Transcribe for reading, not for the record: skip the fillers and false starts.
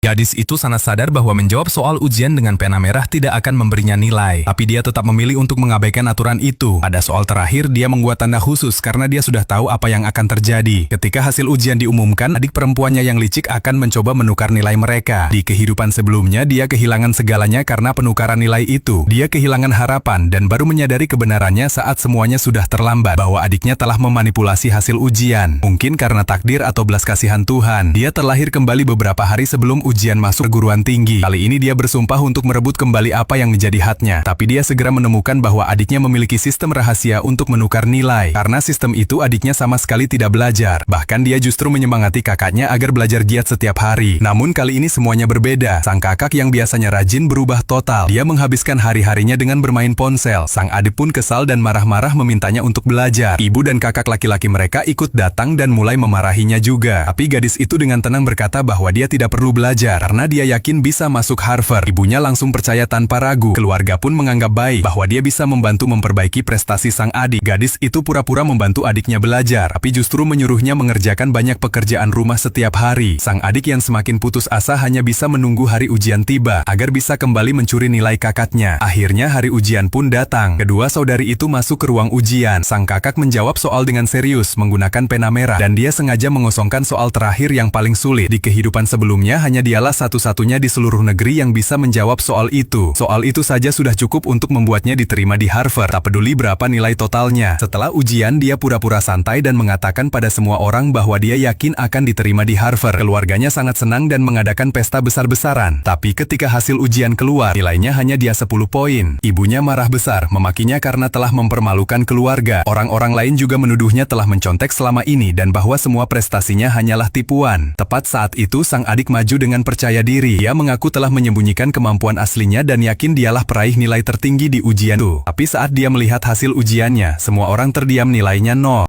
Gadis itu sangat sadar bahwa menjawab soal ujian dengan pena merah tidak akan memberinya nilai, tapi dia tetap memilih untuk mengabaikan aturan itu. Pada soal terakhir, dia membuat tanda khusus karena dia sudah tahu apa yang akan terjadi. Ketika hasil ujian diumumkan, adik perempuannya yang licik akan mencoba menukar nilai mereka. Di kehidupan sebelumnya, dia kehilangan segalanya karena penukaran nilai itu. Dia kehilangan harapan dan baru menyadari kebenarannya saat semuanya sudah terlambat, bahwa adiknya telah memanipulasi hasil ujian. Mungkin karena takdir atau belas kasihan Tuhan, dia terlahir kembali beberapa hari sebelum ujian masuk perguruan tinggi. Kali ini dia bersumpah untuk merebut kembali apa yang menjadi haknya. Tapi dia segera menemukan bahwa adiknya memiliki sistem rahasia untuk menukar nilai. Karena sistem itu adiknya sama sekali tidak belajar. Bahkan dia justru menyemangati kakaknya agar belajar giat setiap hari. Namun kali ini semuanya berbeda. Sang kakak yang biasanya rajin berubah total. Dia menghabiskan hari-harinya dengan bermain ponsel. Sang adik pun kesal dan marah-marah memintanya untuk belajar. Ibu dan kakak laki-laki mereka ikut datang dan mulai memarahinya juga. Tapi gadis itu dengan tenang berkata bahwa dia tidak perlu belajar karena dia yakin bisa masuk Harvard. Ibunya langsung percaya tanpa ragu. Keluarga pun menganggap baik bahwa dia bisa membantu memperbaiki prestasi sang adik. Gadis itu pura-pura membantu adiknya belajar, tapi justru menyuruhnya mengerjakan banyak pekerjaan rumah setiap hari. Sang adik yang semakin putus asa hanya bisa menunggu hari ujian tiba agar bisa kembali mencuri nilai kakaknya. Akhirnya hari ujian pun datang. Kedua saudari itu masuk ke ruang ujian. Sang kakak menjawab soal dengan serius menggunakan pena merah dan dia sengaja mengosongkan soal terakhir yang paling sulit. Di kehidupan sebelumnya hanya dialah satu-satunya di seluruh negeri yang bisa menjawab soal itu. Soal itu saja sudah cukup untuk membuatnya diterima di Harvard, tak peduli berapa nilai totalnya. Setelah ujian, dia pura-pura santai dan mengatakan pada semua orang bahwa dia yakin akan diterima di Harvard. Keluarganya sangat senang dan mengadakan pesta besar-besaran. Tapi ketika hasil ujian keluar, nilainya hanya dia 10 poin. Ibunya marah besar, memakinya karena telah mempermalukan keluarga. Orang-orang lain juga menuduhnya telah mencontek selama ini dan bahwa semua prestasinya hanyalah tipuan. Tepat saat itu, sang adik maju dengan percaya diri. Dia mengaku telah menyembunyikan kemampuan aslinya dan yakin dialah peraih nilai tertinggi di ujian itu. Tapi saat dia melihat hasil ujiannya, semua orang terdiam, nilainya 0.